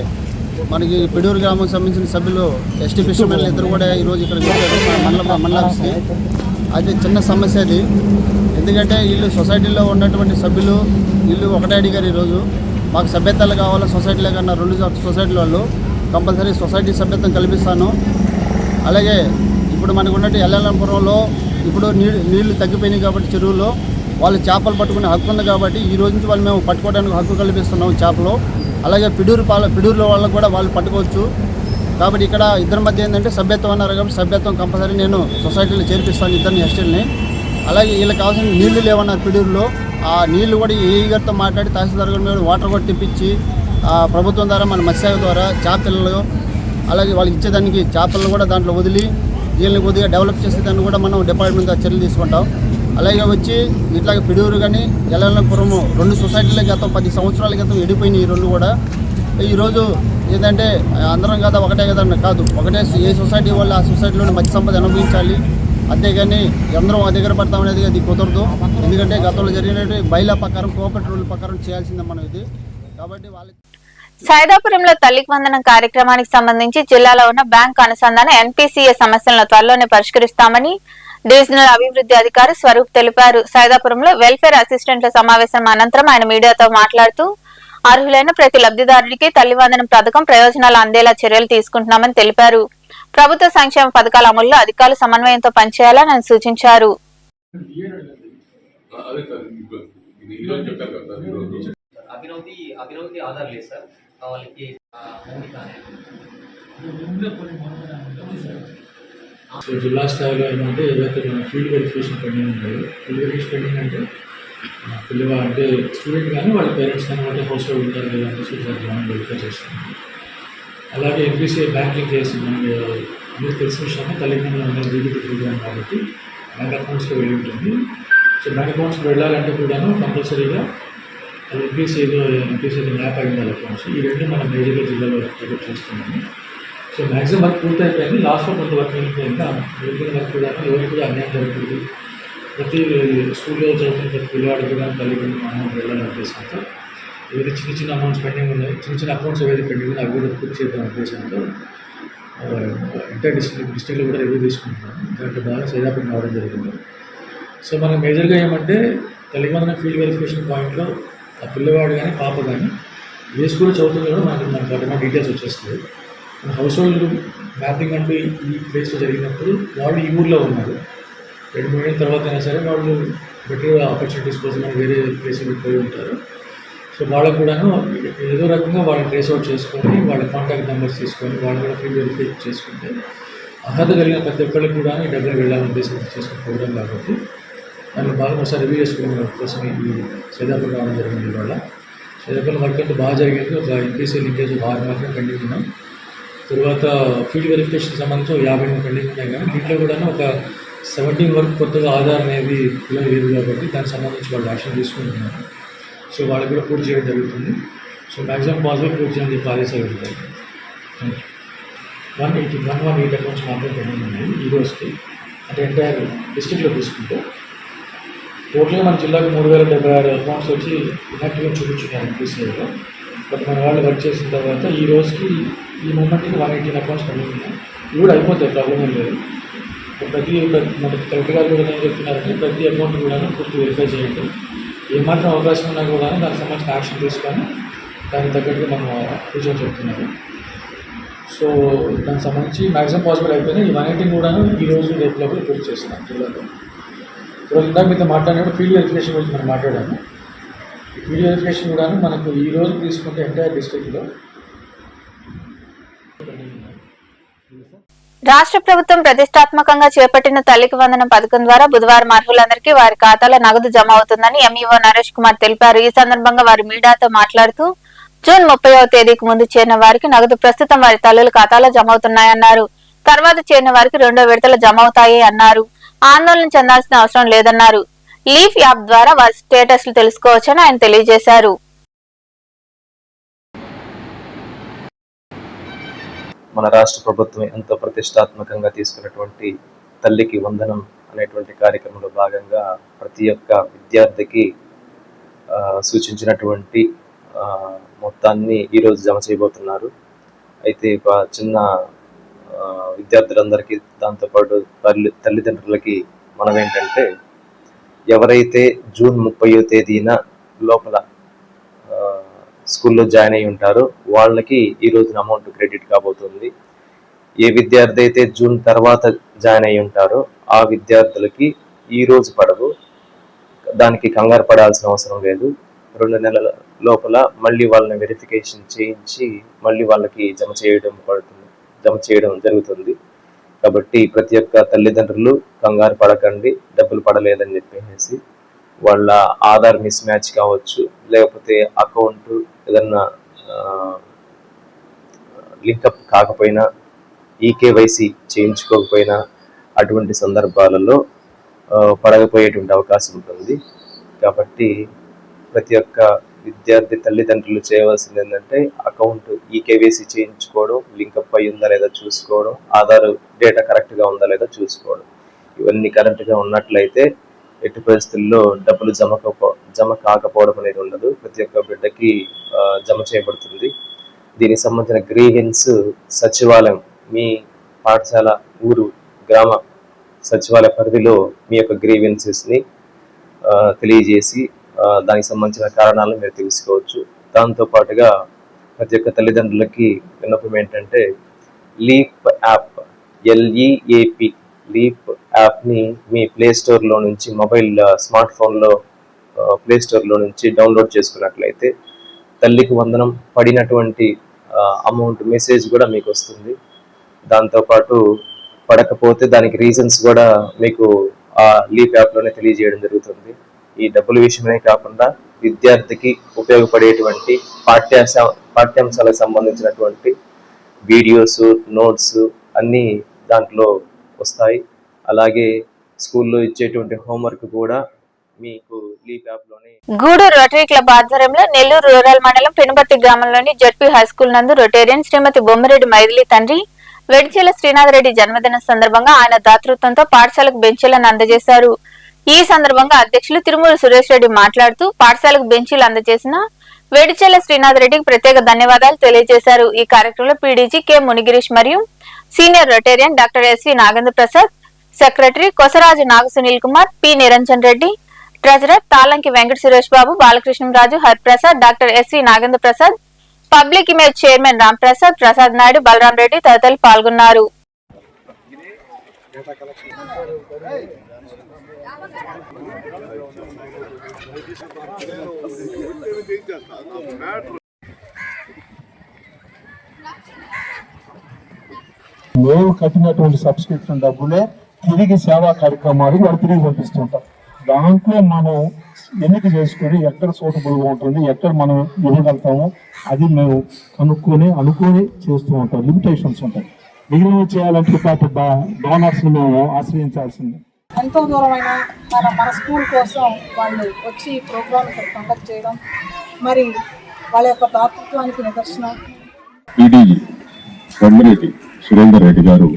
మనకి పిడూరు గ్రామానికి సంబంధించిన సభ్యులు ఎస్టీ ఫిషర్మెన్లు ఇద్దరు కూడా ఈరోజు ఇక్కడ మండలానికి. అది చిన్న సమస్య అది. ఎందుకంటే వీళ్ళు సొసైటీలో ఉన్నటువంటి సభ్యులు వీళ్ళు ఒకటే అడిగారు, ఈరోజు మాకు సభ్యతలు కావాలా సొసైటీలో కన్నా 2 సొసైటీల వాళ్ళు కంపల్సరీ సొసైటీ సభ్యత్వం కల్పిస్తాను. అలాగే ఇప్పుడు మనకు ఉన్నట్టు ఎల్ఎల్ఎంపురంలో ఇప్పుడు నీళ్లు తగ్గిపోయినాయి కాబట్టి చెరువులో వాళ్ళు చేపలు పట్టుకునే హక్కు ఉంది కాబట్టి ఈ రోజు నుంచి వాళ్ళు మేము పట్టుకోవడానికి హక్కు కల్పిస్తున్నాం చేపలు. అలాగే పిడూరులో వాళ్ళకు కూడా వాళ్ళు పట్టుకోవచ్చు. కాబట్టి ఇక్కడ ఇద్దరి మధ్య ఏంటంటే సభ్యత్వం అన్నారు కాబట్టి సభ్యత్వం కంపల్సరీ నేను సొసైటీలో చేర్పిస్తాను ఇద్దరిని ఎస్టీల్ని. అలాగే వీళ్ళకి కావాల్సిన నీళ్లు లేవన్నారు పిడూరులో. ఆ నీళ్లు కూడా ఏఈగారితో మాట్లాడి తహసీల్దార్ గారి మీద వాటర్ కూడా తెప్పించి ప్రభుత్వం ద్వారా మన మత్స్యశాఖ ద్వారా చేపలు అలాగే వాళ్ళకి ఇచ్చేదానికి చేపలను కూడా దాంట్లో వదిలి వీళ్ళని కొద్దిగా డెవలప్ చేసేదాన్ని కూడా మనం డిపార్ట్మెంట్ చర్యలు తీసుకుంటాం. అలాగే వచ్చి ఇట్లాగే పిడూరు కానీ ఎల్ఎల్ఎంపురము 2 సొసైటీల క్రితం 10 సంవత్సరాల క్రితం ఎడిపోయినాయి ఈ 2 కూడా. ఈరోజు ఏంటంటే అందరం కదా ఒకటే కదా కాదు, ఒకటే ఏ సొసైటీ వాళ్ళు ఆ సొసైటీలోని మత్స్య సంపద అనుభవించాలి. అంతేగాని అందరం ఆ దగ్గర పడతామనేది అది కుదరదు. ఎందుకంటే గతంలో జరిగినట్టు బైలా ప్రకారం కోఆపరేటివ్ రూల్ ప్రకారం చేయాల్సిందే మనం ఇది. కాబట్టి వాళ్ళకి సైదాపురంలో తల్లికి వందనం కార్యక్రమానికి సంబంధించి జిల్లాలో ఉన్న బ్యాంకు అనుసంధాన ఎన్పీసీఏ సమస్యలను త్వరలోనే పరిష్కరిస్తామని డివిజనల్ అభివృద్ధి అధికారి స్వరూప్ తెలిపారు. సైదాపురంలో వెల్ఫేర్ అసిస్టెంట్ల సమావేశం అనంతరం ఆయన మీడియాతో మాట్లాడుతూ అర్హులైన ప్రతి లబ్ధిదారుడికి తల్లి వందనం పథకం ప్రయోజనాలు అందేలా చర్యలు తీసుకుంటున్నామని తెలిపారు. ప్రభుత్వ సంక్షేమ పథకాల అమలులో అధికారులు సమన్వయంతో పనిచేయాలని ఆయన సూచించారు. అభినవతి ఆధార్ లేదు సార్, వాళ్ళకి సో జిల్లా స్థాయిలో ఏంటంటే ఏదైతే మన ఫీల్డ్ వెరిఫికేషన్ పెండింగ్ ఉంటాయో, ఫీల్డ్ వెరిఫికేషన్ పెండింగ్ అంటే పిల్లలు అంటే స్టూడెంట్ కానీ వాళ్ళ పేరెంట్స్ కానీ వాళ్ళ హౌస్ హోల్డ్ ఉంటారు లేదా మనం వెరిఫై చేస్తున్నాం. అలాగే ఎంపీసీఐ బ్యాంకింగ్ చేసి మనకి అందరూ తెలిసిన విషయమే తల్లిదండ్రులు డీబీటీ ప్రోగ్రామ్ కాబట్టి బ్యాంక్ అకౌంట్స్కి వెళ్ళి ఉంటుంది. సో బ్యాంక్ అకౌంట్స్కి వెళ్ళాలంటే కూడాను కంపల్సరీగా ఎంపీసీ మ్యాప్ అయి ఉండాలి అకౌంట్స్. ఈ 2 మనం మేజర్గా జిల్లాలో డెవలప్ చేస్తున్నాము. సో మ్యాక్సిమం వర్క్ పూర్తయిపోయింది. లాస్ట్లో కొంత వర్క్ అయిపోయింది. మిగిలిన వర్క్ కూడా ఎవరికి కూడా అన్యాయం జరగకూడదు. ప్రతి స్కూల్లో చదువుతున్న ప్రతి పిల్లవాడికి కూడా తల్లిదండ్రులు అమౌంట్ వెళ్ళాలని ఉద్దేశంతో ఏదైతే చిన్న అమౌంట్స్ పెండింగ్ ఉన్నాయి, చిన్న అకౌంట్స్ ఏవైతే పెండింగ్ ఉన్నాయి అవి కూడా పూర్తి చేద్దాం ఉద్దేశంతో ఇంటర్ డిస్ట్రిక్ట్లో కూడా రివ్యూ తీసుకుంటున్నాం. దాంట్లో బాగా సైదాపురం రావడం జరిగింది. సో మనకు మేజర్గా ఏమంటే తల్లిదండ్రుల ఫీల్డ్ వెరిఫికేషన్ పాయింట్లో ఆ పిల్లవాడు కానీ పాప కానీ ఏ స్కూల్లో చదువుతుందో కూడా మనకు వాటి డీటెయిల్స్ వచ్చేస్తుంది. మన హౌస్ హోల్డ్ మ్యాపింగ్ అంటూ ఈ ప్లేస్లో జరిగినప్పుడు వాళ్ళు ఈ ఊళ్ళో ఉన్నారు. 2-3 ఏళ్ళ తర్వాత అయినా సరే వాళ్ళు బెటర్ ఆపర్చునిటీస్ కోసం వేరే ప్లేస్లో పోయి ఉంటారు. సో వాళ్ళకు కూడాను ఏదో రకంగా వాళ్ళని ట్రేస్ అవుట్ చేసుకొని వాళ్ళ కాంటాక్ట్ నెంబర్స్ తీసుకొని వాళ్ళు కూడా ఫీల్డ్ వెరిఫై చేసుకుంటే అర్హత కలిగిన ప్రతి ఒక్కరికి కూడా ఈ డబ్బులు వెళ్ళాలని ఉద్దేశం చేసిన ప్రోగ్రాం కాబట్టి దాన్ని బాగా ఒకసారి రివ్యూ చేసుకోవడం కోసం ఈ శ్రీకాకుళం రావడం జరిగింది. ఇవాళ శ్రీకాకుళం వర్క్ అంతా బాగా జరిగింది. ఒక ఎన్పిసి లింకేజ్ 6 మాత్రమే పెండింగ్ ఉన్నాం. తర్వాత ఫీల్డ్ వెరిఫికేషన్ సంబంధించి 50 పెండింగ్ ఉన్నాయి. కానీ దీంట్లో కూడా ఒక 17 వరకు కొత్తగా ఆధార్ అనేది పిల్లలు లేదు కాబట్టి దానికి సంబంధించి వాళ్ళు యాక్షన్ తీసుకుంటున్నారు. సో వాళ్ళకి కూడా పూర్తి చేయడం జరుగుతుంది. సో మ్యాక్సిమం పాజిబుల్ పూర్తి చేయడం చెప్పి ఆదేశాలు ఉంటాయి. 118 అకౌంట్స్ మాత్రం పెండింగ్ ఉన్నాయి ఈ రోజుకి. అంటే ఎంటైర్ డిస్ట్రిక్ట్లో తీసుకుంటే టోటల్గా మన జిల్లాకు 3076 అకౌంట్స్ వచ్చి ఇన్యాక్టివ్గా చూపించున్నారు ఎన్పిసిఐలో. బట్ మన వాళ్ళు వర్క్ చేసిన తర్వాత ఈ రోజుకి ఈ మూమెంట్కి 118 అకౌంట్స్ పెండింగ్ ఉన్నాయి. ఇవి కూడా అయిపోతాయి, ప్రాబ్లం ఏం లేదు. ప్రతి మనకి కలెక్టర్ గారు కూడా ఏం చెప్తున్నారంటే ప్రతి అకౌంట్ కూడా పూర్తి వెరిఫై చేయండి, ఏమాత్రం అవకాశం ఉన్నా కూడా దానికి సంబంధించిన యాక్షన్ తీసుకొని దానికి తగ్గట్టుగా మనం కూర్చొని చెప్తున్నారు. సో దానికి సంబంధించి మ్యాక్సిమం పాసిబుల్ అయిపోయినాయి. ఈ 118 కూడా ఈ రోజు రేపు లోపల పూర్తి చేస్తున్నాం జిల్లాలో. ఈరోజు ఇందాక మీతో మాట్లాడినప్పుడు ఫీల్డ్ వెరిఫికేషన్ గురించి మనం మాట్లాడాము. ఈ ఫీల్డ్ వెరిఫికేషన్ కూడా మనకు ఈ రోజు తీసుకుంటే ఎంటైర్ డిస్ట్రిక్ట్లో రాష్ట్ర ప్రభుత్వం ప్రతిష్టాత్మకంగా చేపట్టిన తల్లికి వందనం పథకం ద్వారా బుధవారం అర్హులందరికీ వారి ఖాతాలో నగదు జమ అవుతుందని ఎంఈఓ నరేష్ కుమార్ తెలిపారు. ఈ సందర్భంగా వారు మీడియాతో మాట్లాడుతూ జూన్ 30వ తేదీకి ముందు చేరిన వారికి నగదు ప్రస్తుతం వారి తల్లుల ఖాతాలో జమ అవుతున్నాయన్నారు. తర్వాత చేరిన వారికి 2వ విడతలు జమ అవుతాయి అన్నారు. ఆందోళన చెందాల్సిన అవసరం లేదన్నారు. లీఫ్ యాప్ ద్వారా వారి స్టేటస్లు తెలుసుకోవచ్చని ఆయన తెలియజేశారు. మన రాష్ట్ర ప్రభుత్వం ఎంతో ప్రతిష్టాత్మకంగా తీసుకున్నటువంటి తల్లికి వందనం అనేటువంటి కార్యక్రమంలో భాగంగా ప్రతి ఒక్క విద్యార్థికి సూచించినటువంటి మొత్తాన్ని ఈరోజు జమ చేయబోతున్నారు. అయితే ఒక చిన్న విద్యార్థులందరికీ దాంతోపాటు తల్లిదండ్రులకి మనం ఏంటంటే ఎవరైతే జూన్ 30వ తేదీన లోపల స్కూల్లో జాయిన్ అయి ఉంటారో వాళ్ళకి ఈ రోజున అమౌంట్ క్రెడిట్ కాబోతుంది. ఏ విద్యార్థి అయితే జూన్ తర్వాత జాయిన్ అయి ఉంటారో ఆ విద్యార్థులకి ఈ రోజు పడవు. దానికి కంగారు పడాల్సిన అవసరం లేదు. 2 నెలల లోపల మళ్ళీ వాళ్ళని వెరిఫికేషన్ చేయించి మళ్ళీ వాళ్ళకి జమ చేయడం జరుగుతుంది. కాబట్టి ప్రతి ఒక్క తల్లిదండ్రులు కంగారు పడకండి, డబ్బులు పడలేదని చెప్పేసి. వాళ్ళ ఆధార్ మిస్ మ్యాచ్ కావచ్చు, లేకపోతే అకౌంట్ ఏదన్నా లింకప్ కాకపోయినా, ఈకేవైసీ చేయించుకోకపోయినా అటువంటి సందర్భాలలో పడకపోయేటువంటి అవకాశం ఉంటుంది. కాబట్టి ప్రతి ఒక్క విద్యార్థి తల్లిదండ్రులు చేయవలసింది ఏంటంటే అకౌంట్ ఈకేవైసీ చేయించుకోవడం, లింకప్ అయి ఉందా లేదా చూసుకోవడం, ఆధార్ డేటా కరెక్ట్గా ఉందా లేదా చూసుకోవడం. ఇవన్నీ కరెక్ట్గా ఉన్నట్లయితే ఎట్టి పరిస్థితుల్లో డబ్బులు జమ కాకపోవడం అనేది ఉండదు. ప్రతి ఒక్క బిడ్డకి జమ చేయబడుతుంది. దీనికి సంబంధించిన గ్రీవెన్స్ సచివాలయం, మీ పాఠశాల ఊరు గ్రామ సచివాలయ పరిధిలో మీ యొక్క గ్రీవెన్సెస్ని తెలియజేసి దానికి సంబంధించిన కారణాలను మీరు తెలుసుకోవచ్చు. దాంతోపాటుగా ప్రతి ఒక్క తల్లిదండ్రులకి విన్నపం ఏంటంటే లీప్ యాప్, LEAP లీప్ యాప్ని మీ ప్లే స్టోర్లో నుంచి మొబైల్ స్మార్ట్ ఫోన్లో ప్లే స్టోర్లో నుంచి డౌన్లోడ్ చేసుకున్నట్లయితే తల్లికి వందనం పడినటువంటి అమౌంట్ మెసేజ్ కూడా మీకు వస్తుంది. దాంతోపాటు పడకపోతే దానికి రీజన్స్ కూడా మీకు ఆ లీప్ యాప్లోనే తెలియజేయడం జరుగుతుంది. ఈ డబ్బుల విషయమే కాకుండా విద్యార్థికి ఉపయోగపడేటువంటి పాఠ్యాంశాలకు సంబంధించినటువంటి వీడియోస్, నోట్స్ అన్నీ దాంట్లో వస్తాయి. అలాగే స్కూల్లో ఇచ్చేటువంటి హోంవర్క్ కూడా మీకు లీప్ యాప్ లోనే. గూడూరు రోటరీ క్లబ్ ఆధ్వర్యంలో నెల్లూరు రూరల్ మండలం పెనుబర్తి గ్రామంలోని జడ్పీ హై స్కూల్ నందు రొటేరియన్ శ్రీమతి బొమ్మిరెడ్డి మైథిలి తండ్రి వెడిచెల శ్రీనాథ్ రెడ్డి జన్మదిన సందర్భంగా ఆయన దాతృత్వంతో పాఠశాలకు బెంచీలను అందజేశారు. ఈ సందర్భంగా అధ్యక్షులు తిరుమూరు సురేష్ రెడ్డి మాట్లాడుతూ పాఠశాలకు బెంచీలు అందజేసిన వెడిచెల శ్రీనాథ్ రెడ్డికి ప్రత్యేక ధన్యవాదాలు తెలియజేశారు. ఈ కార్యక్రమంలో పీడీజీ కె మునిగిరీష్ మరియు senior Rotarian doctor SV Nagendra Prasad, secretary Kosaraju Naga Sunil Kumar, P Niranjan Reddy, treasurer Talanki Venkata Suresh Babu, Balakrishnaraju, Hariprasad, doctor SV Nagendra Prasad, public image chairman Ram Prasad Naidu, Balaram Reddy తదితరులు పాల్గొన్నారు. మేము కట్టినటువంటి సబ్స్క్రిప్షన్ డబ్బులే తిరిగి సేవా కార్యక్రమాలకు వాళ్ళు తిరిగి పంపిస్తుంటాం. దాంట్లో మనం ఎన్నిక చేసుకొని ఎక్కడ సూటబుల్గా ఉంటుంది, ఎక్కడ మనం ఇవ్వగలుగుతామో అది మేము అనుకొని చేస్తూ ఉంటాం. లిమిటేషన్స్ ఉంటాయి. మిగిలిన చేయాలంటే పాప డోనర్స్ని మేము ఆశ్రయించాల్సిందే. ఎంతో దూరమైన మన స్కూల్ కోసం వాళ్ళు వచ్చి ప్రోగ్రామ్ కండక్ట్ చేయడం మరి వాళ్ళ యొక్క దాతృత్వానికి నిదర్శనం. పీడీజీ కొమ్మిరెడ్డి సురేందర్ రెడ్డి గారు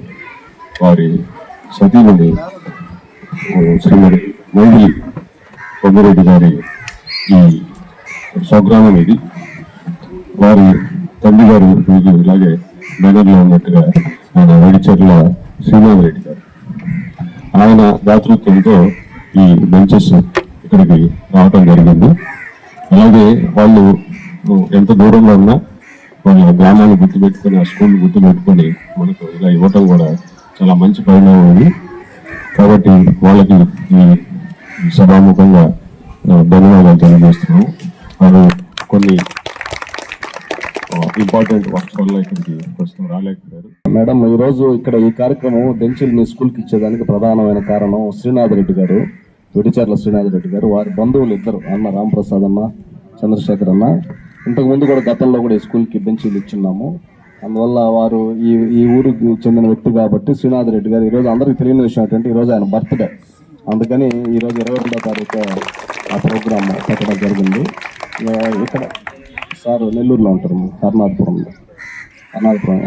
వారి సతీమణి శ్రీమతి మోగిలి కొమ్మిరెడ్డి గారి ఈ స్వగ్రామం ఇది. వారి తండ్రి గారు ఇలాగే బెనర్లో ఉన్నట్టుగా ఆయన వేడిచెర్ల శ్రీనాథ్ రెడ్డి గారు, ఆయన దాతృత్వంతో ఈ బెంచెస్ ఇక్కడికి రావటం జరిగింది. అలాగే వాళ్ళు ఎంత దూరంలో ఉన్నా వాళ్ళ గ్రామాన్ని గుర్తుపెట్టుకొని ఆ స్కూల్ గుర్తుపెట్టుకొని మనకు ఇలా ఇవ్వటం కూడా చాలా మంచి పరిణామం ఉంది. కాబట్టి వాళ్ళకి ఈ సభాముఖంగా ధన్యవాదాలు తెలియజేస్తున్నాము. వారు కొన్ని ఇంపార్టెంట్ వర్క్స్ వల్ల ఇక్కడికి ప్రస్తుతం రాలేకపోయారు. మేడం, ఈరోజు ఇక్కడ ఈ కార్యక్రమం బెంచీలు మీ స్కూల్కి ఇచ్చేదానికి ప్రధానమైన కారణం శ్రీనాథ్ రెడ్డి గారు, వెడిచర్ల శ్రీనాథ్ రెడ్డి గారు. వారి బంధువులు ఇద్దరు, అన్న రాంప్రసాద్ అన్న, చంద్రశేఖర్ అన్న. ఇంతకుముందు కూడా గతంలో కూడా ఈ స్కూల్కి బెంచీలు ఇచ్చున్నాము. అందువల్ల వారు ఈ ఊరికి చెందిన వ్యక్తి కాబట్టి శ్రీనాథ్ రెడ్డి గారు ఈరోజు అందరికీ తెలియని విషయం ఏంటంటే ఈరోజు ఆయన బర్త్డే. అందుకని ఈరోజు 22వ తారీఖు ఆ ప్రోగ్రామ్ పెట్టడం జరిగింది. ఇక్కడ సార్ నెల్లూరులో ఉంటారు, అనాథపురం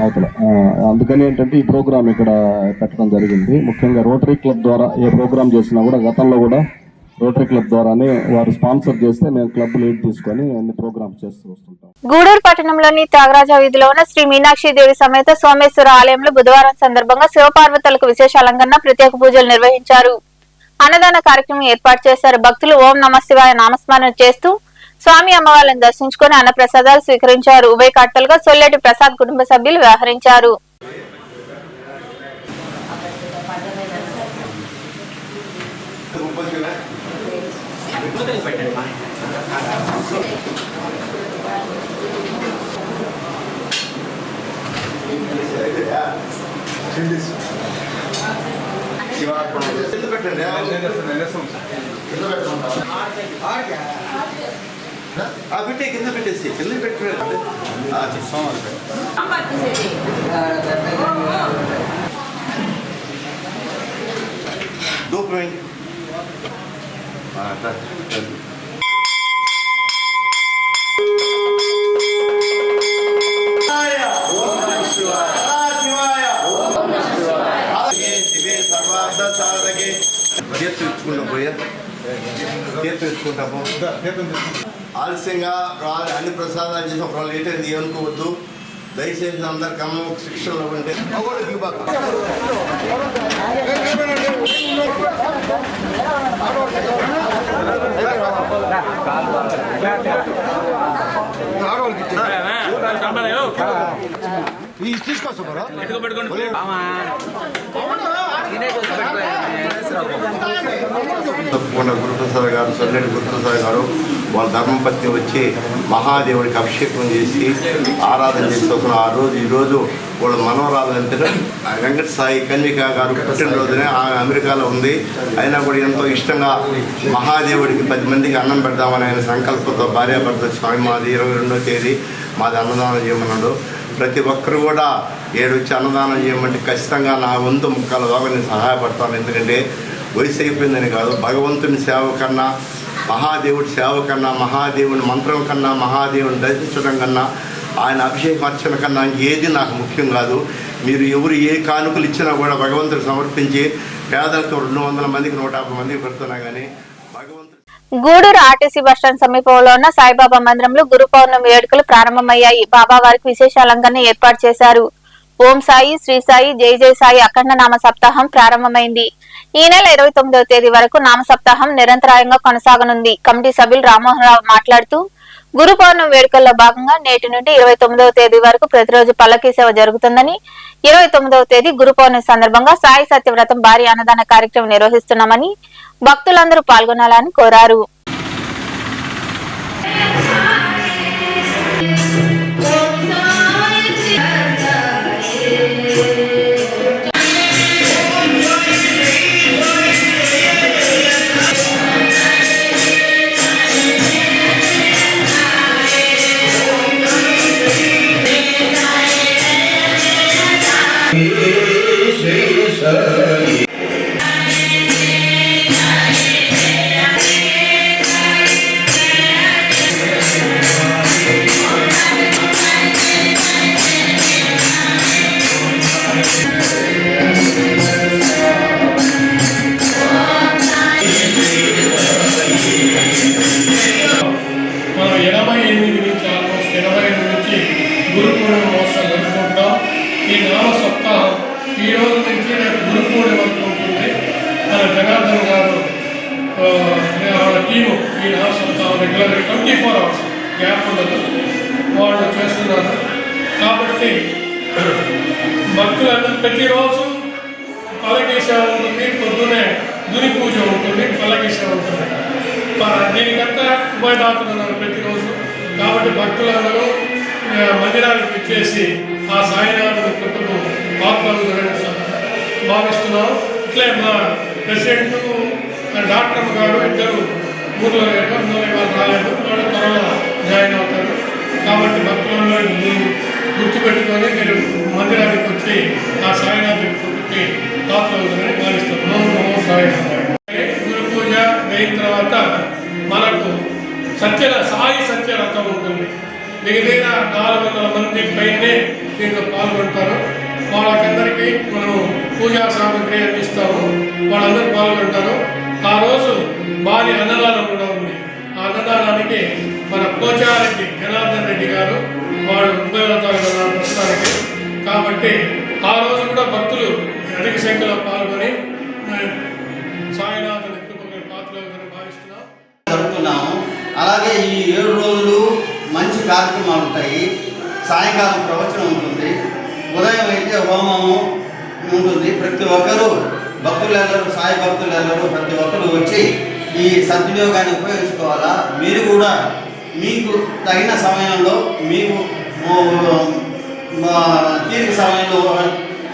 అవతల. అందుకని ఏంటంటే ఈ ప్రోగ్రామ్ ఇక్కడ పెట్టడం జరిగింది. ముఖ్యంగా రోటరీ క్లబ్ ద్వారా ఏ ప్రోగ్రామ్ చేసినా కూడా గతంలో కూడా రోటరీ క్లబ్ ద్వారానే వారు స్పాన్సర్ చేస్తే మేము క్లబ్ లీడ్ తీసుకొని అన్ని ప్రోగ్రామ్స్ చేస్తూ వస్తుంటాం. గూడూరు పట్టణంలోని త్యాగరాజ వీధిలో ఉన్న శ్రీ మీనాక్షి దేవి సమేత సోమేశ్వర ఆలయంలో బుధవారం సందర్భంగా శివపార్వతులకు విశేష అలంకరణ, ప్రత్యేక పూజలు నిర్వహించారు. అన్నదాన కార్యక్రమం ఏర్పాటు చేశారు. భక్తులు ఓం నమ శివాయ నామస్మరణ చేస్తూ స్వామి అమ్మవారిని దర్శించుకుని అన్నప్రసాదాలు స్వీకరించారు. ఉభయ కట్టలుగా సొల్లెటి ప్రసాద్ కుటుంబ సభ్యులు వ్యవహరించారు. పెట్టే కింద పెట్టేసి కింద పెట్టు. దూపం తీర్చుకుంటాం పోయా, తీర్చుకుంటాము. ఆలస్యంగా అన్ని ప్రసాదాలు చేసి ఒక లేట్ అయింది అనుకోవద్దు. దయచేసి అందరు కమ్మ శిక్షణలో ఉంటే తప్పకుండా గురుప్రసాద్ గారు, సొల్లెడి గురుప్రసాద్ గారు వాళ్ళ ధర్మపత్ని వచ్చి మహాదేవుడికి అభిషేకం చేసి ఆరాధన చేస్తున్నారు. ఆ రోజు ఈరోజు వాళ్ళ మనవరాలంటే వెంకట సాయి కన్విక గారు పుట్టినరోజునే ఆమె అమెరికాలో ఉంది. అయినా కూడా ఎంతో ఇష్టంగా మహాదేవుడికి 10 మందికి అన్నం పెడదామని ఆయన సంకల్పంతో భార్యాభర్త స్వామి మాది 22వ తేదీ మాది అన్నదానం చేయమన్నాడు. ప్రతి ఒక్కరు కూడా 7 వచ్చి అన్నదానం చేయమంటే ఖచ్చితంగా నా వంతు ముక్కల ద్వారా నేను సహాయపడతాను. ఎందుకంటే వయసు అయిపోయిందని కాదు, భగవంతుని సేవ కన్నా, మహాదేవుడి సేవ కన్నా, మహాదేవుని మంత్రం కన్నా, మహాదేవుని దర్శించడం కన్నా, ఆయన అభిషేకం అర్చన కన్నా ఏది నాకు ముఖ్యం కాదు. మీరు ఎవరు ఏ కానుకలు ఇచ్చినా కూడా భగవంతుడికి సమర్పించి పేదలకు 200 మందికి 150 మందికి పెడుతున్నా కానీ గూడూరు ఆర్టీసీ బస్టాండ్ సమీపంలో ఉన్న సాయిబాబా మందిరంలో గురు పౌర్ణమి వేడుకలు ప్రారంభమయ్యాయి. బాబా వారికి విశేష అలంకరణ ఏర్పాటు చేశారు. ఓం సాయి, శ్రీ సాయి, జై జై సాయి అఖండ నామ సప్తాహం ప్రారంభమైంది. ఈ నెల 29వ తేదీ వరకు నామ సప్తాహం నిరంతరాయంగా కొనసాగనుంది. కమిటీ సభ్యులు రామ్మోహన్ రావు మాట్లాడుతూ గురు పౌర్ణమి వేడుకల్లో భాగంగా నేటి నుండి 29వ తేదీ వరకు ప్రతిరోజు పల్లకీ సేవ జరుగుతుందని, 29వ తేదీ గురు పౌర్ణమి సందర్భంగా సాయి సత్యవ్రతం భారీ అన్నదాన కార్యక్రమం నిర్వహిస్తున్నామని, భక్తులందరూ పాల్గొనాలని కోరారు. 3 hours వస్తాం రెగ్యులర్గా 24 hours గ్యాప్ ఉండదు వాళ్ళు చేస్తున్నారు. కాబట్టి భక్తులందరూ ప్రతిరోజు పల్లకీ సేవ ఉంటుంది, పొద్దునే దుని పూజ ఉంటుంది, పల్లకీ సేవ ఉంటుంది. దీనికంతా ఉభయదాతలు ఉన్నారు ప్రతిరోజు. కాబట్టి భక్తులందరూ మందిరానికి వచ్చేసి ఆ సాయినాథుని కృపకు పాత్రలు భావిస్తున్నాం. ఇట్లే మా ప్రెసిడెంట్ డాక్టర్ గారు ఇద్దరు ఊర్లో లేక వాళ్ళు రాలేదు, వాళ్ళు త్వరలో జాయిన్ అవుతారు. కాబట్టి భక్తులందరూ గుర్తుపెట్టుకొని మీరు మందిరానికి వచ్చి ఆ సాయినాథుని కృపకి పాత్రలు భావిస్తున్నాం. నమో సాయినాథ్. గురు పూజ అయిన తర్వాత మనకు సాయి సత్యరథం ఉంటుంది. మిగిలిన 400 మంది పైనే దీంట్లో పాల్గొంటారు. వాళ్ళకందరికీ మనం పూజా సామగ్రి అందిస్తాము, వాళ్ళందరూ పాల్గొంటారు. ఆ రోజు భారీ అన్నదానం కూడా ఉంది. ఆ అన్నదానానికి మన పోచారెడ్డి జనార్దన్ రెడ్డి గారు వాళ్ళు ఉపయోగపడతారు కదా ప్రస్తుతానికి. కాబట్టి ఆ రోజు కూడా భక్తులు అధిక సంఖ్యలో పాల్గొని సాయినాథుని పాత్రలు భావిస్తున్నాం, జరుపుతున్నాము. అలాగే ఈ 7 రోజులు మంచి కార్యక్రమాలు ఉంటాయి. సాయంకాలం ప్రవచనం ఉంటుంది, ఉదయం అయితే హోమము ఉంటుంది. ప్రతి ఒక్కరూ భక్తులందరూ సాయి భక్తులందరూ ప్రతి ఒక్కరూ వచ్చి ఈ సద్వినియోగాన్ని ఉపయోగించుకోవాలా. మీరు కూడా మీకు తగిన సమయంలో మీకు తీరిక సమయంలో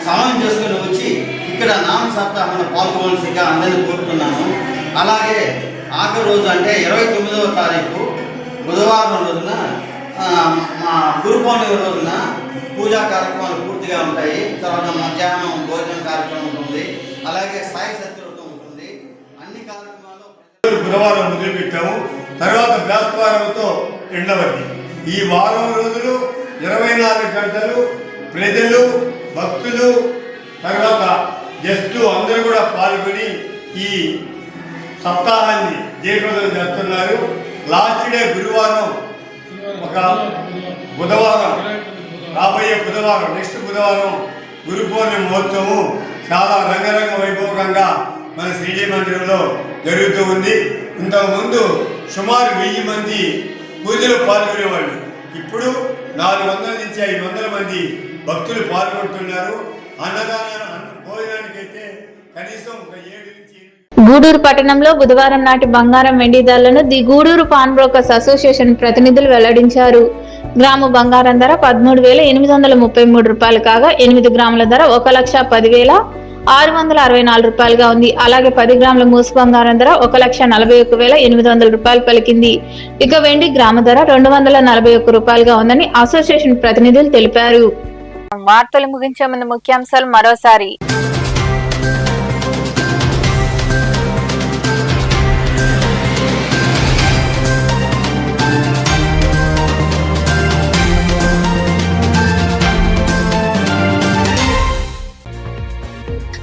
సమయం చేసుకుని వచ్చి ఇక్కడ నామ సప్తాహంలో పాల్గొనవలసిగా అందరినీ కోరుతున్నాను. అలాగే ఆఖరి రోజు అంటే 29వ తారీఖు బుధవారం రోజున గురు పౌర్ణమి రోజున పూజా కార్యక్రమాలు పూర్తిగా ఉంటాయి. తర్వాత మధ్యాహ్నం భోజన కార్యక్రమం ఉంటుంది. అలాగే సాయి సత్యవ్రతం ఉంటుంది. అన్ని కార్యక్రమాలు బుధవారం మొదలుపెట్టాము. తర్వాత బృహస్పతివారంతో ఎండవద్ది. ఈ వారం రోజులు 24 గంటలు ప్రజలు భక్తులు తర్వాత గెస్టు అందరూ కూడా పాల్గొని ఈ సప్తాహాన్ని జయప్రదం చేస్తున్నారు. లాస్ట్ డే గురువారం, ఒక బుధవారం, రాబోయే బుధవారం నెక్స్ట్ బుధవారం గురు పౌర్ణమి మహోత్సవం చాలా రంగరంగ వైభవంగా మన శ్రీజీ మందిరంలో జరుగుతూ ఉంది. ఇంతకుముందు సుమారు 1000 మంది పూజలో పాల్గొనేవాళ్ళు. ఇప్పుడు 400 నుంచి 500 మంది భక్తులు పాల్గొంటున్నారు. భోజనానికైతే కనీసం ఒక 7 నుంచి గూడూరు పట్టణంలో బుధవారం నాటి బంగారం వెండి ధరలను the Gudur pawn brokers association ప్రతినిధులు వెల్లడించారు. గ్రాము బంగారం ధర 13,833 రూపాయలు కాగా 8 గ్రాముల ధర 1,10,664 రూపాయలుగా ఉంది. అలాగే 10 గ్రాముల మూసు బంగారం ధర 1,41,800 రూపాయలు పలికింది. ఇక వెండి గ్రాము ధర 241 రూపాయలుగా ఉందని అసోసియేషన్ ప్రతినిధులు తెలిపారు. వార్తలు ముగించే ముందు ముఖ్యాంశాలు మరోసారి.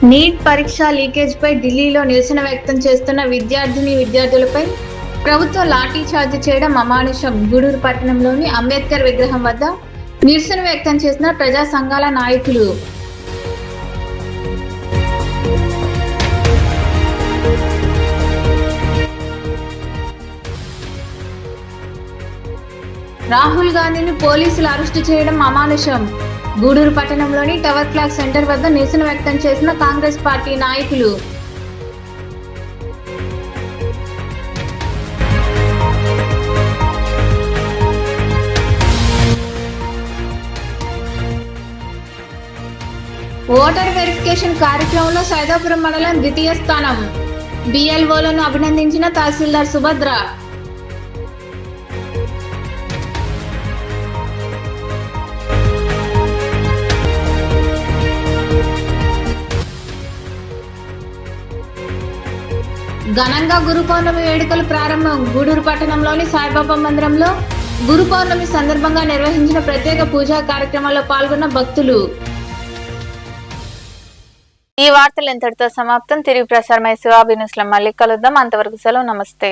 నీట్ పరీక్ష లీకేజ్ పై ఢిల్లీలో నిరసన వ్యక్తం చేస్తున్న విద్యార్థులపై ప్రభుత్వం లాఠీ చార్జ్ చేయడం అమానుషం. గూడూరు పట్టణంలోని అంబేద్కర్ విగ్రహం వద్ద నిరసన వ్యక్తం చేసిన ప్రజా సంఘాల నాయకులు. రాహుల్ గాంధీని పోలీసులు అరెస్టు చేయడం అమానుషం. గూడూరు పట్టణంలోని టవర్ క్లాక్ సెంటర్ వద్ద నిరసన వ్యక్తం చేసిన కాంగ్రెస్ పార్టీ నాయకులు. ఓటర్ వెరిఫికేషన్ కార్యక్రమంలో సైదాపురం మండలం ద్వితీయ స్థానం. బిఎల్ఓలను అభినందించిన తహసీల్దార్ సుభద్ర. ఘనంగా గురు పౌర్ణమి వేడుకలు ప్రారంభం. గూడూరు పట్టణంలోని సాయిబాబా మందిరంలో గురు పౌర్ణమి సందర్భంగా నిర్వహించిన ప్రత్యేక పూజా కార్యక్రమాల్లో పాల్గొన్న భక్తులు. ఈ వార్తలు ఇంతటితో సమాప్తం. తిరిగి ప్రసారమై శివాబి న్యూస్ లో మళ్ళీ కలుద్దాం. అంతవరకు సెలవు. నమస్తే.